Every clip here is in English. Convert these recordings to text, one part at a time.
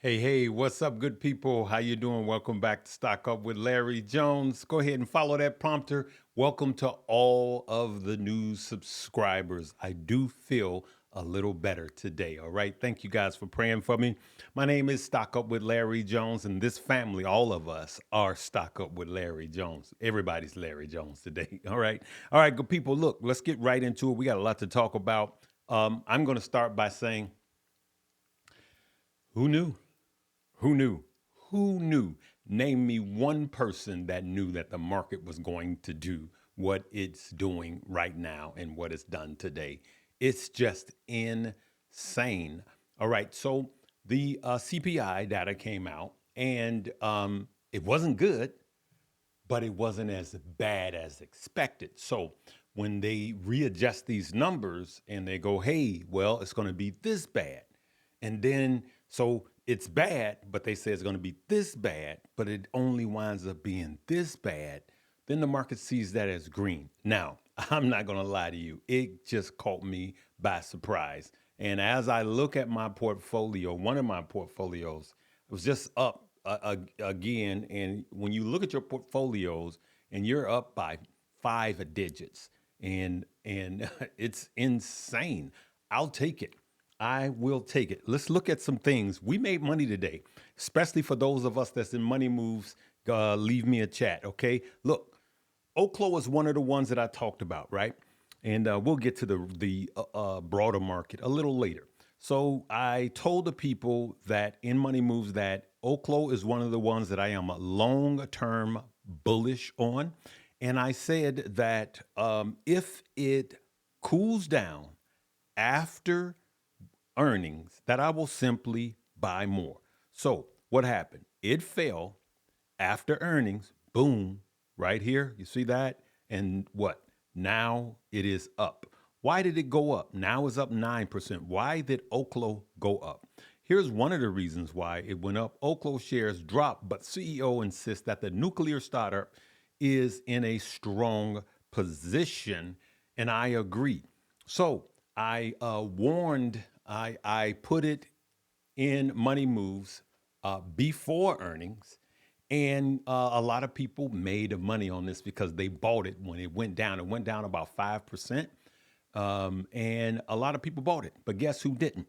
Hey, what's up, good people? How you doing? Welcome back to Stock Up with Larry Jones. Go ahead and follow that prompter. Welcome to all of the new subscribers. I do feel a little better today. All right. Thank you guys for praying for me. My name is Stock Up with Larry Jones, and this family, all of us, are Stock Up with Larry Jones. Everybody's Larry Jones today. All right. All right, good people. Look, let's get right into it. We got a lot to talk about. I'm going to start by saying, who knew? Who knew? Who knew? Name me one person that knew that the market was going to do what it's doing right now and what it's done today. It's just insane. All right, so the CPI data came out and it wasn't good, but it wasn't as bad as expected. So when they readjust these numbers and they go, hey, well, it's going to be this bad. And then, so it's bad, but they say it's going to be this bad, but it only winds up being this bad. Then the market sees that as green. Now, I'm not going to lie to you. It just caught me by surprise. And as I look at my portfolio, one of my portfolios, it was just up again. And when you look at your portfolios and you're up by 5 digits, and it's insane. I'll take it. I will take it. Let's look at some things. We made money today, especially for those of us that's in money moves. Leave me a chat, okay? Look, Oklo is one of the ones that I talked about, right? And we'll get to the broader market a little later. So I told the people that in Money Moves that Oklo is one of the ones that I am a long-term bullish on. And I said that if it cools down after earnings, that I will simply buy more. So what happened? It fell after earnings, boom, right here. You see that? And what? Now it is up. Why did it go up? Now it's up 9%. Why did Oklo go up? Here's one of the reasons why it went up. Oklo shares dropped, but CEO insists that the nuclear startup is in a strong position, and I agree. So I warned, I put it in Money Moves before earnings. And a lot of people made money on this because they bought it when it went down. It went down about 5%. And a lot of people bought it. But guess who didn't?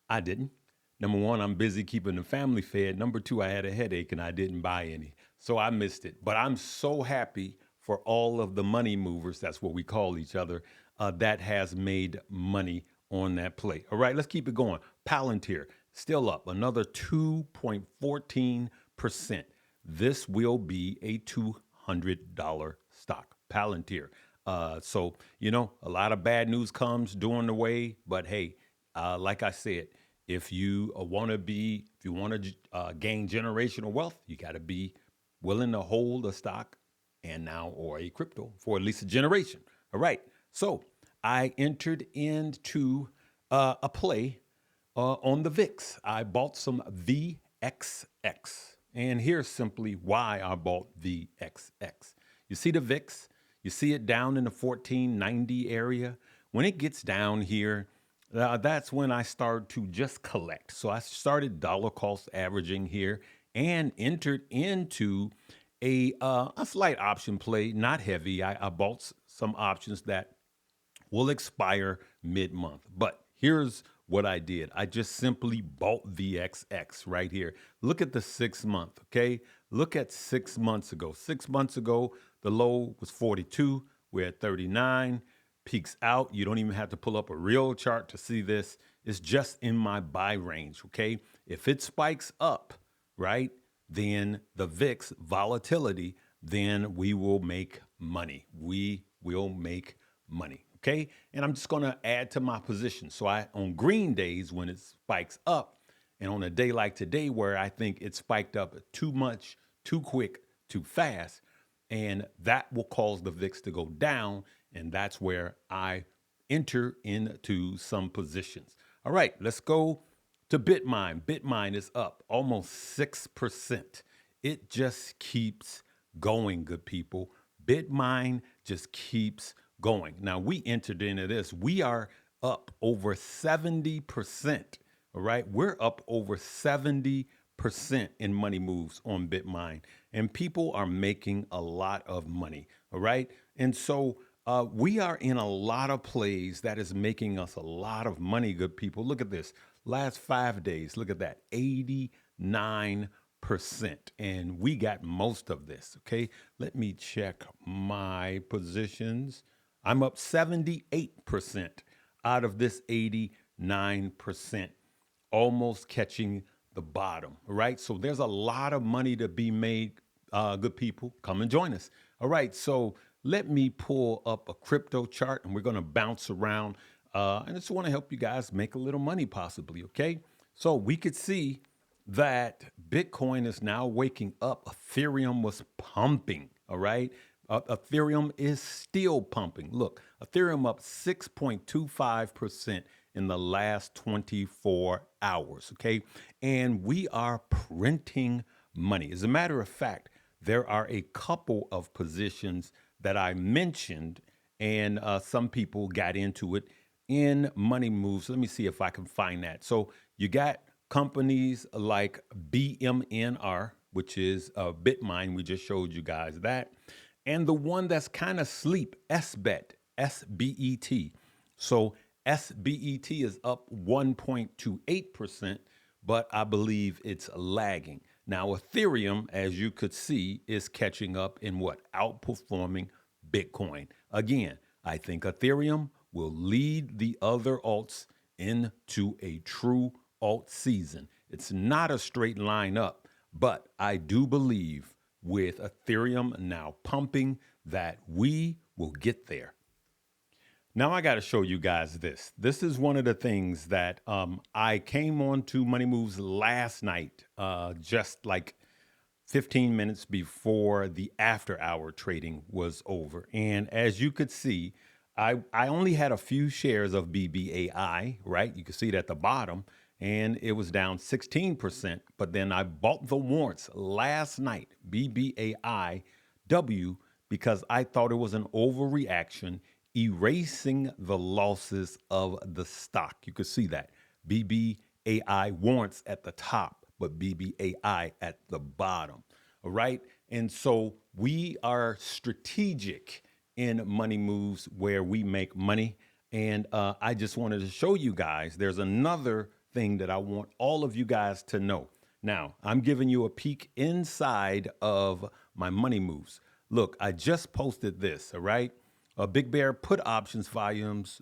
I didn't. Number one, I'm busy keeping the family fed. Number two, I had a headache and I didn't buy any. So I missed it. But I'm so happy for all of the money movers, that's what we call each other, that has made money on that play. All right, let's keep it going. Palantir, still up, another 2.14%. This will be a $200 stock, Palantir. So, a lot of bad news comes during the way, but hey, like I said, if you if you want to gain generational wealth, you got to be willing to hold a stock and now or a crypto for at least a generation. All right. So I entered into a play on the VIX. I bought some VXX. And here's simply why I bought VXX. You see the VIX? You see it down in the 1490 area? When it gets down here, that's when I started to just collect. So I started dollar cost averaging here and entered into a slight option play, not heavy. I bought some options that will expire mid-month. But here's what I did. I just simply bought VXX right here. Look at the 6 month, okay? Look at 6 months ago. 6 months ago, the low was 42. We're at 39. Peaks out. You don't even have to pull up a real chart to see this. It's just in my buy range, okay? If it spikes up, right, then the VIX volatility, then we will make money. We will make money. Okay. And I'm just going to add to my position. So on green days, when it spikes up, and on a day like today, where I think it spiked up too much, too quick, too fast, and that will cause the VIX to go down. And that's where I enter into some positions. All right, let's go to Bitmine. Bitmine is up almost 6%. It just keeps going, good people. Bitmine just keeps going. Now, we entered into this. We are up over 70% All right. We're up over 70% in money moves on Bitmine, and people are making a lot of money. All right. And so we are in a lot of plays that is making us a lot of money, good people. Look at this. Last 5 days, look at that 89%. And we got most of this. Okay. Let me check my positions. I'm up 78% out of this 89%, almost catching the bottom. All right. So there's a lot of money to be made. Good people, come and join us. All right. So let me pull up a crypto chart and we're going to bounce around. And I just want to help you guys make a little money possibly. Okay. So we could see that Bitcoin is now waking up. Ethereum was pumping. All right. Ethereum is still pumping. Look, Ethereum up 6.25% in the last 24 hours. Okay. And we are printing money. As a matter of fact, there are a couple of positions that I mentioned, and some people got into it in money moves. Let me see if I can find that. So you got companies like BMNR, which is Bitmine. We just showed you guys that. And the one that's kind of sleep, SBET, SBET. So SBET is up 1.28%, but I believe it's lagging. Now, Ethereum, as you could see, is catching up in what? Outperforming Bitcoin. Again, I think Ethereum will lead the other alts into a true alt season. It's not a straight line up, but I do believe with Ethereum now pumping that we will get there. Now I got to show you guys this. This is one of the things that I came on to Money Moves last night, just like 15 minutes before the after hour trading was over. And as you could see, I only had a few shares of BBAI, right? You can see it at the bottom, and it was down 16%. But then I bought the warrants last night, BBAIW, because I thought it was an overreaction, erasing the losses of the stock. You could see that. BBAI warrants at the top, but BBAI at the bottom. All right. And so we are strategic in money moves where we make money. And I just wanted to show you guys there's another thing that I want all of you guys to know. Now, I'm giving you a peek inside of my money moves. Look, I just posted this. All right. Big Bear put options volumes,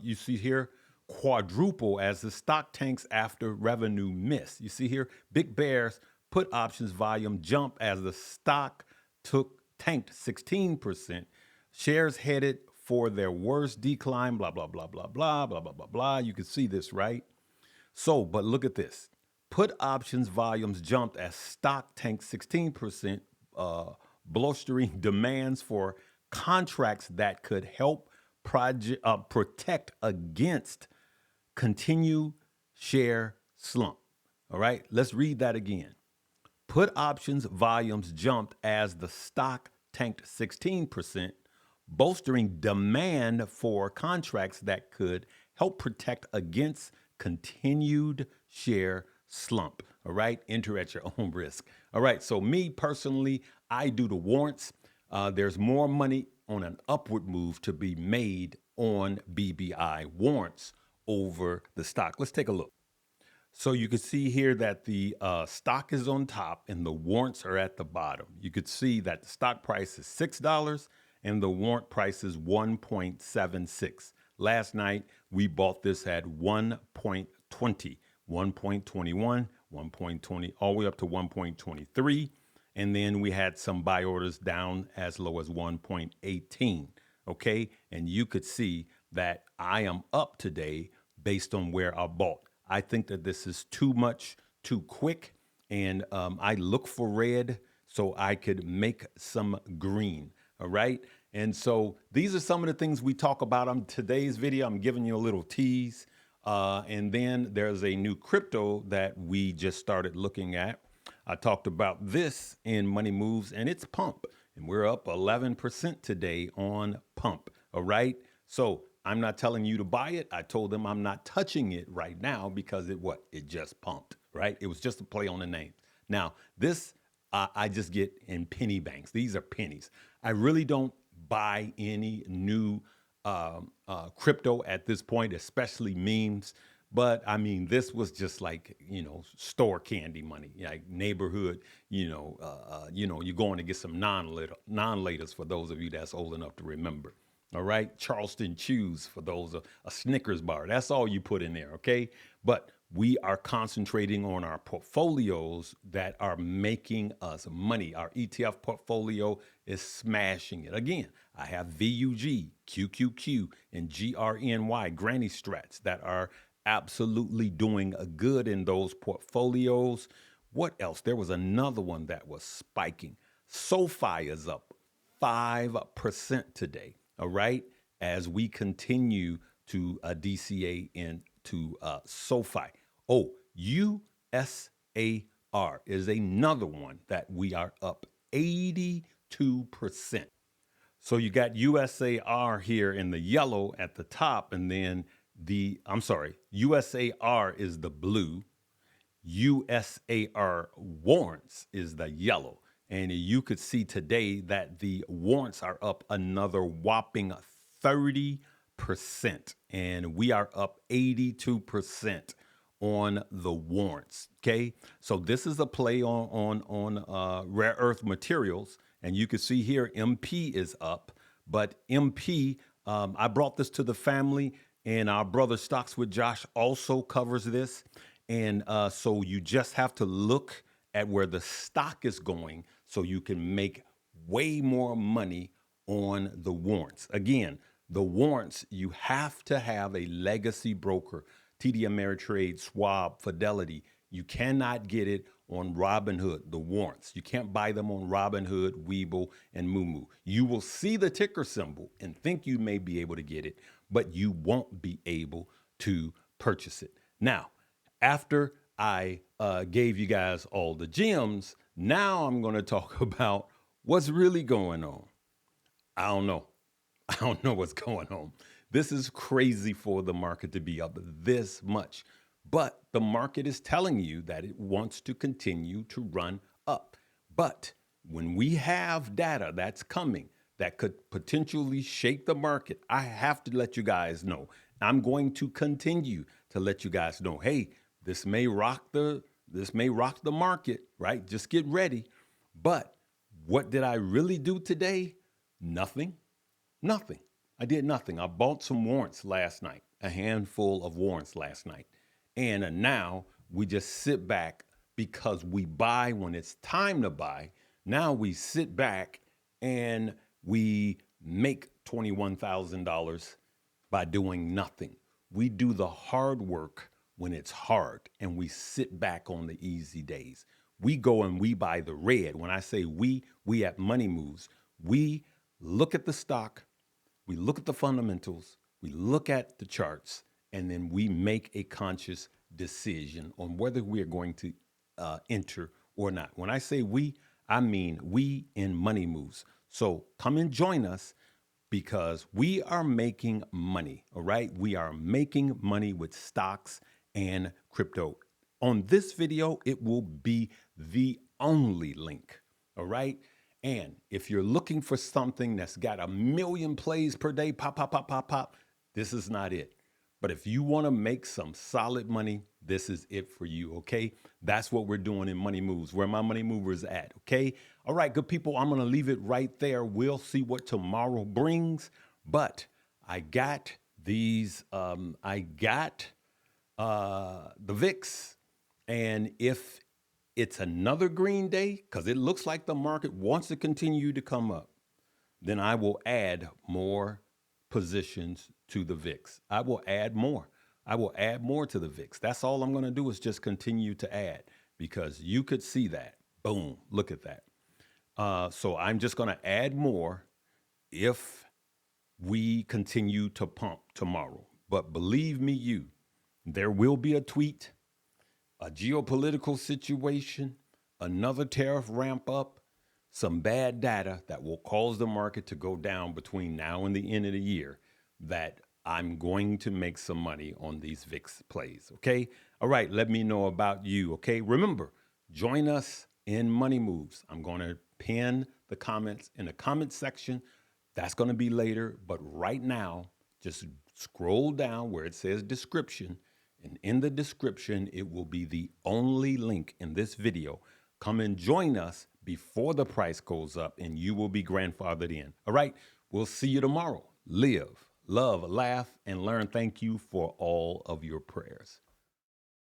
you see here, quadruple as the stock tanks after revenue miss. You see here, Big Bear's put options volume jump as the stock tanked 16%. Shares headed for their worst decline, blah, blah, blah, blah, blah, blah, blah, blah, blah. You can see this, right? So, but look at this. Put options volumes jumped as stock tanked 16%, blustering demands for contracts that could help protect against continued share slump. All right, let's read that again. Put options volumes jumped as the stock tanked 16%, bolstering demand for contracts that could help protect against continued share slump. All right, enter at your own risk. All right, so me personally, I do the warrants. There's more money on an upward move to be made on BBI warrants over the stock. Let's take a look. So you can see here that the stock is on top and the warrants are at the bottom. You could see that the stock price is $6 and the warrant price is 1.76. Last night, we bought this at 1.20, 1.21, 1.20, all the way up to 1.23. And then we had some buy orders down as low as 1.18. Okay. And you could see that I am up today based on where I bought. I think that this is too much, too quick. And I look for red so I could make some green. All right. And so these are some of the things we talk about on today's video. I'm giving you a little tease. And then there's a new crypto that we just started looking at. I talked about this in Money Moves, and it's Pump. And we're up 11% today on Pump. All right. So I'm not telling you to buy it. I told them I'm not touching it right now because it just pumped, right? It was just a play on the names. Now, this I just get in penny banks. These are pennies. I really don't buy any new crypto at this point, especially memes. But I mean, this was just like, store candy money, like neighborhood. You're going to get some non-laters for those of you that's old enough to remember. All right, Charleston Chews for those a Snickers bar. That's all you put in there, okay? But we are concentrating on our portfolios that are making us money. Our ETF portfolio is smashing it. Again, I have VUG, QQQ, and GRNY, Granny Strats, that are absolutely doing good in those portfolios. What else? There was another one that was spiking. SoFi is up 5% today, all right, as we continue to DCA into SoFi. Oh, USAR is another one that we are up 82%. So you got USAR here in the yellow at the top, and then USAR is the blue, USAR warrants is the yellow. And you could see today that the warrants are up another whopping 30%. And we are up 82% on the warrants. Okay. So this is a play on rare earth materials. And you can see here, MP is up. But MP, I brought this to the family, and our brother Stocks with Josh also covers this. And so you just have to look at where the stock is going so you can make way more money on the warrants. Again, the warrants, you have to have a legacy broker, TD Ameritrade, Schwab, Fidelity. You cannot get it on Robinhood, the warrants. You can't buy them on Robinhood, Webull, and Moomoo. You will see the ticker symbol and think you may be able to get it, but you won't be able to purchase it. Now, after I gave you guys all the gems, now I'm going to talk about what's really going on. I don't know. I don't know what's going on. This is crazy for the market to be up this much. But the market is telling you that it wants to continue to run up. But when we have data that's coming that could potentially shake the market, I have to let you guys know. I'm going to continue to let you guys know, hey, this may rock the market, right? Just get ready. But what did I really do today? Nothing. I did nothing. I bought some warrants last night, a handful of warrants last night. And now we just sit back because we buy when it's time to buy. Now we sit back and we make $21,000 by doing nothing. We do the hard work when it's hard, and we sit back on the easy days. We go and we buy the red. When I say we at Money Moves, we look at the stock, we look at the fundamentals, we look at the charts, and then we make a conscious decision on whether we are going to enter or not. When I say we, I mean we in Money Moves. So come and join us because we are making money, all right? We are making money with stocks and crypto. On this video, it will be the only link, all right? And if you're looking for something that's got 1 million plays per day, pop, this is not it. But if you want to make some solid money, this is it for you, okay? That's what we're doing in Money Moves, where my money movers at, okay? All right, good people, I'm going to leave it right there. We'll see what tomorrow brings. But I got these, the VIX, and if it's another green day, because it looks like the market wants to continue to come up, then I will add more positions to the VIX. I will add more. I will add more to the VIX. That's all I'm going to do is just continue to add, because you could see that. Boom, look at that. So I'm just going to add more if we continue to pump tomorrow. But believe me, there will be a tweet, a geopolitical situation, another tariff ramp up, some bad data that will cause the market to go down between now and the end of the year that I'm going to make some money on these VIX plays. Okay. All right. Let me know about you. Okay. Remember, join us in Money Moves. I'm going to pin the comments in the comment section. That's going to be later. But right now, just scroll down where it says description. And in the description, it will be the only link in this video. Come and join us before the price goes up and you will be grandfathered in. All right. We'll see you tomorrow. Live, love, laugh, and learn. Thank you for all of your prayers.